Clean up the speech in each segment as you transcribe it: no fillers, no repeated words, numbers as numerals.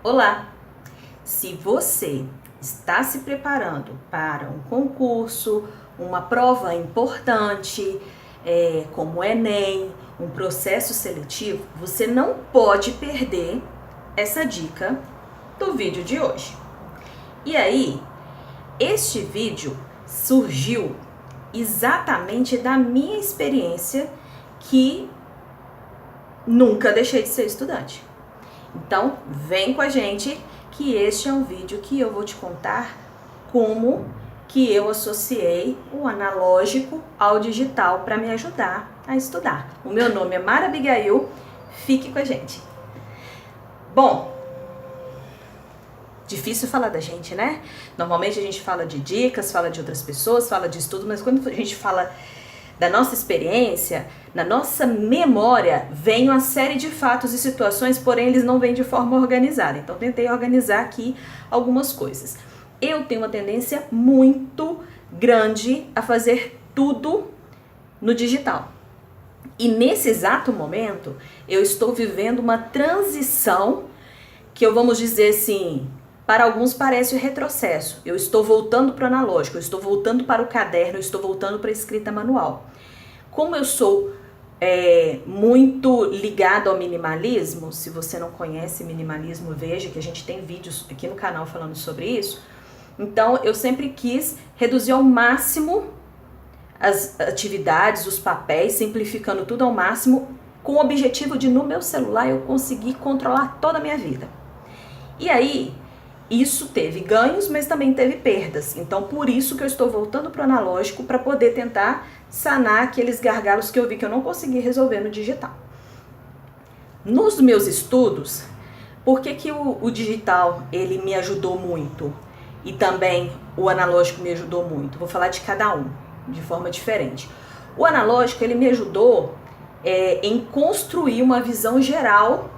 Olá! Se você está se preparando para um concurso, uma prova importante, como o Enem, um processo seletivo, você não pode perder essa dica do vídeo de hoje. E aí, este vídeo surgiu exatamente da minha experiência que nunca deixei de ser estudante. Então, vem com a gente que este é um vídeo que eu vou te contar como que eu associei o analógico ao digital para me ajudar a estudar. O meu nome é Mara Abigail, fique com a gente. Bom, difícil falar da gente, né? Normalmente a gente fala de dicas, fala de outras pessoas, fala de estudo, mas quando a gente fala da nossa experiência, na nossa memória, vem uma série de fatos e situações, porém eles não vêm de forma organizada. Então tentei organizar aqui algumas coisas. Eu tenho uma tendência muito grande a fazer tudo no digital. E nesse exato momento, eu estou vivendo uma transição que vamos dizer assim, para alguns parece um retrocesso. Eu estou voltando para o analógico, eu estou voltando para o caderno, eu estou voltando para a escrita manual. Como eu sou muito ligado ao minimalismo, se você não conhece minimalismo, veja que a gente tem vídeos aqui no canal falando sobre isso. Então eu sempre quis reduzir ao máximo as atividades, os papéis, simplificando tudo ao máximo, com o objetivo de no meu celular eu conseguir controlar toda a minha vida. E aí, isso teve ganhos, mas também teve perdas. Então, por isso que eu estou voltando para o analógico para poder tentar sanar aqueles gargalos que eu vi que eu não consegui resolver no digital. Nos meus estudos, por que o digital ele me ajudou muito e também o analógico me ajudou muito? Vou falar de cada um, de forma diferente. O analógico ele me ajudou em construir uma visão geral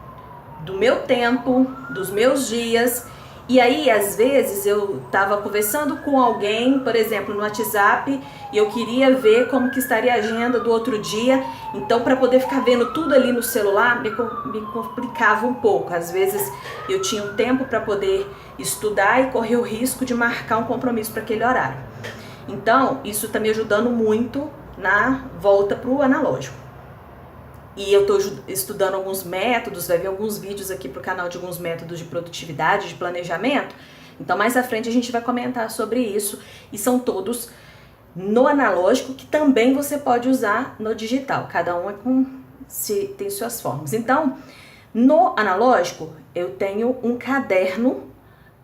do meu tempo, dos meus dias. E aí, às vezes, eu estava conversando com alguém, por exemplo, no WhatsApp, e eu queria ver como que estaria a agenda do outro dia. Então, para poder ficar vendo tudo ali no celular, me complicava um pouco. Às vezes, eu tinha um tempo para poder estudar e correr o risco de marcar um compromisso para aquele horário. Então, isso está me ajudando muito na volta para o analógico. E eu estou estudando alguns métodos, vai ver alguns vídeos aqui pro canal de alguns métodos de produtividade, de planejamento. Então mais à frente a gente vai comentar sobre isso. E são todos no analógico que também você pode usar no digital. Cada um tem suas formas. Então, no analógico eu tenho um caderno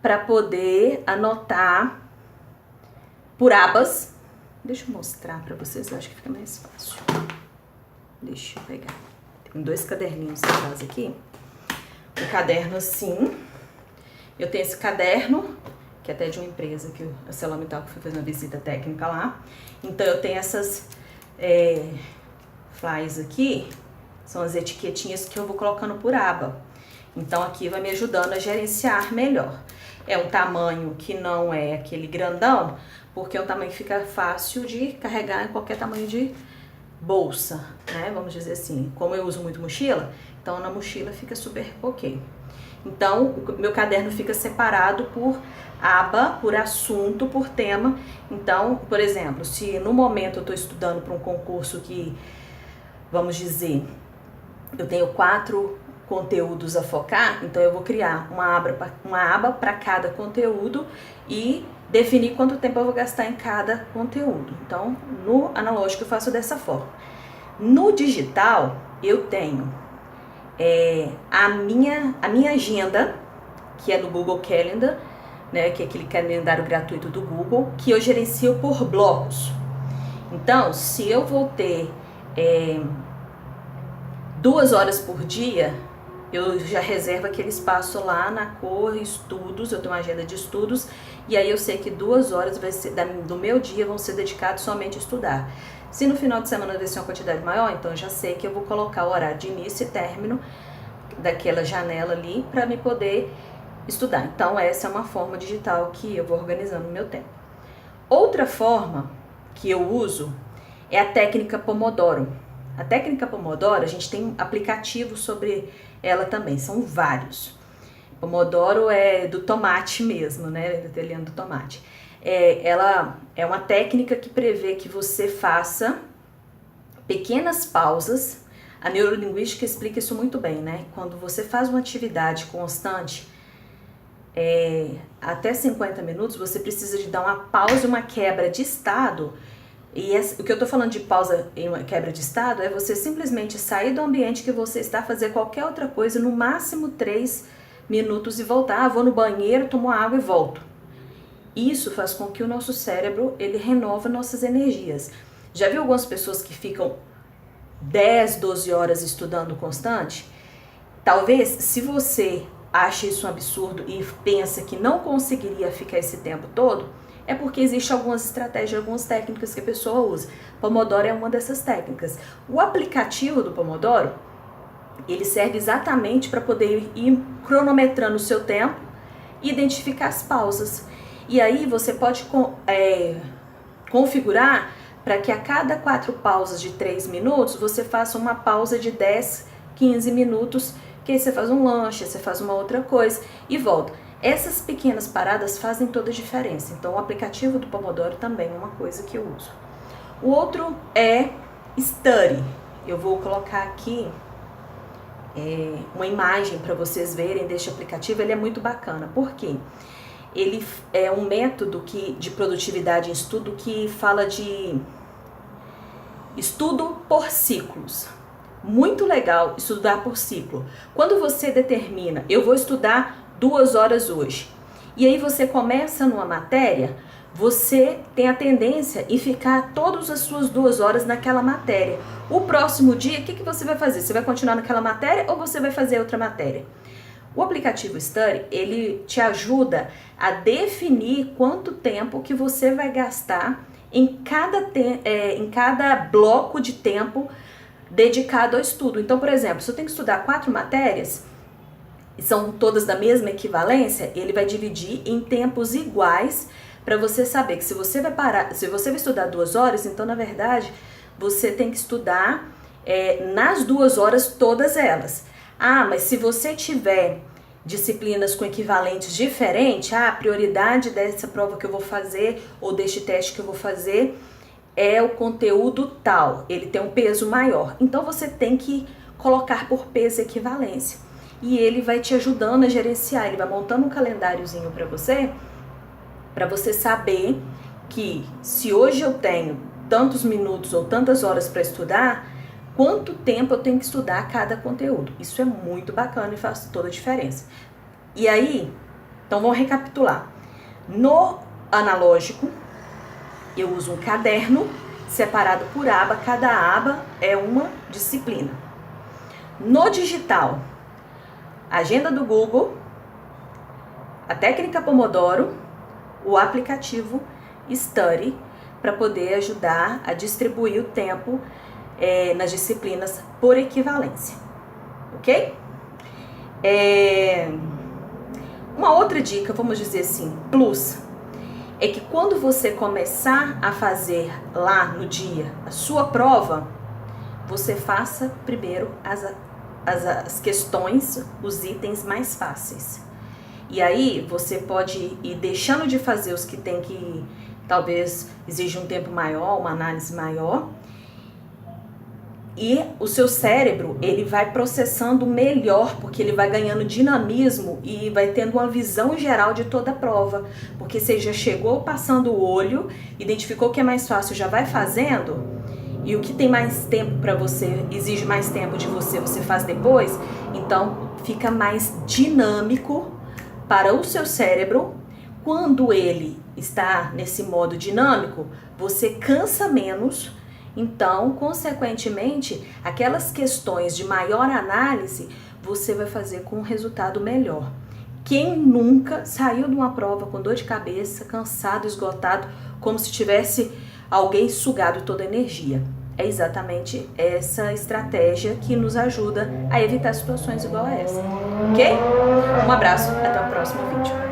para poder anotar por abas. Deixa eu mostrar para vocês, eu acho que fica mais fácil. Deixa eu pegar. Tem 2 caderninhos atrás aqui. Um caderno assim. Eu tenho esse caderno, que é até de uma empresa que a Celamital que foi fazer uma visita técnica lá. Então eu tenho essas flyers aqui. São as etiquetinhas que eu vou colocando por aba. Então aqui vai me ajudando a gerenciar melhor. É um tamanho que não é aquele grandão, porque é um tamanho que fica fácil de carregar em qualquer tamanho de bolsa, né? Vamos dizer assim, como eu uso muito mochila, então na mochila fica super ok. Então, o meu caderno fica separado por aba, por assunto, por tema. Então, por exemplo, se no momento eu estou estudando para um concurso que, vamos dizer, eu tenho 4 conteúdos a focar, então eu vou criar uma aba para cada conteúdo e definir quanto tempo eu vou gastar em cada conteúdo. Então, no analógico eu faço dessa forma. No digital, eu tenho a minha agenda, que é do Google Calendar, né, que é aquele calendário gratuito do Google, que eu gerencio por blocos. Então, se eu vou ter 2 horas por dia, eu já reservo aquele espaço lá na cor estudos, eu tenho uma agenda de estudos, e aí eu sei que 2 horas do meu dia vão ser dedicadas somente a estudar. Se no final de semana vai ser uma quantidade maior, então eu já sei que eu vou colocar o horário de início e término daquela janela ali para me poder estudar. Então essa é uma forma digital que eu vou organizando o meu tempo. Outra forma que eu uso é a técnica Pomodoro. A técnica Pomodoro, a gente tem um aplicativo sobre ela também, são vários. Pomodoro é do tomate mesmo, né? Do italiano do tomate. Ela é uma técnica que prevê que você faça pequenas pausas. A neurolinguística explica isso muito bem, né? Quando você faz uma atividade constante, até 50 minutos, você precisa de dar uma pausa, uma quebra de estado. E o que eu tô falando de pausa e uma quebra de estado é você simplesmente sair do ambiente que você está, fazer qualquer outra coisa, no máximo 3 minutos e voltar. Vou no banheiro, tomo água e volto. Isso faz com que o nosso cérebro, ele renova nossas energias. Já viu algumas pessoas que ficam 10, 12 horas estudando constante? Talvez, se você acha isso um absurdo e pensa que não conseguiria ficar esse tempo todo, é porque existe algumas estratégias, algumas técnicas que a pessoa usa. Pomodoro é uma dessas técnicas. O aplicativo do Pomodoro, ele serve exatamente para poder ir cronometrando o seu tempo e identificar as pausas. E aí você pode configurar para que a cada 4 pausas de 3 minutos, você faça uma pausa de 10, 15 minutos, que aí você faz um lanche, você faz uma outra coisa e volta. Essas pequenas paradas fazem toda a diferença. Então o aplicativo do Pomodoro também é uma coisa que eu uso. O outro é Study. Eu vou colocar aqui uma imagem para vocês verem deste aplicativo. Ele é muito bacana. Por quê? Ele é um método de produtividade em estudo que fala de estudo por ciclos. Muito legal estudar por ciclo. Quando você determina, eu vou estudar 2 horas hoje, e aí você começa numa matéria, você tem a tendência em ficar todas as suas 2 horas naquela matéria. O próximo dia, o que você vai fazer? Você vai continuar naquela matéria ou você vai fazer outra matéria? O aplicativo Study, ele te ajuda a definir quanto tempo que você vai gastar em cada bloco de tempo dedicado ao estudo. Então, por exemplo, se eu tenho que estudar 4 matérias, e são todas da mesma equivalência, ele vai dividir em tempos iguais para você saber que se você vai estudar 2 horas, então na verdade você tem que estudar nas 2 horas todas elas. Ah, mas se você tiver disciplinas com equivalentes diferentes, a prioridade dessa prova que eu vou fazer ou deste teste que eu vou fazer é o conteúdo tal, ele tem um peso maior. Então você tem que colocar por peso e equivalência. E ele vai te ajudando a gerenciar, ele vai montando um calendáriozinho para você saber que se hoje eu tenho tantos minutos ou tantas horas para estudar, quanto tempo eu tenho que estudar cada conteúdo. Isso é muito bacana e faz toda a diferença. E aí, então vamos recapitular. No analógico, eu uso um caderno separado por aba, cada aba é uma disciplina. No digital, agenda do Google, a técnica Pomodoro, o aplicativo Study, para poder ajudar a distribuir o tempo nas disciplinas por equivalência, ok? Uma outra dica, vamos dizer assim, plus, é que quando você começar a fazer lá no dia a sua prova, você faça primeiro as questões, os itens mais fáceis. E aí você pode ir deixando de fazer os que tem que talvez exige um tempo maior, uma análise maior. E o seu cérebro, ele vai processando melhor, porque ele vai ganhando dinamismo e vai tendo uma visão geral de toda a prova. Porque você já chegou passando o olho, identificou o que é mais fácil, já vai fazendo, e o que tem mais tempo para você, exige mais tempo de você, você faz depois, então fica mais dinâmico para o seu cérebro. Quando ele está nesse modo dinâmico, você cansa menos. Então, consequentemente, aquelas questões de maior análise, você vai fazer com um resultado melhor. Quem nunca saiu de uma prova com dor de cabeça, cansado, esgotado, como se tivesse alguém sugado toda a energia? É exatamente essa estratégia que nos ajuda a evitar situações igual a essa, ok? Um abraço, até o próximo vídeo.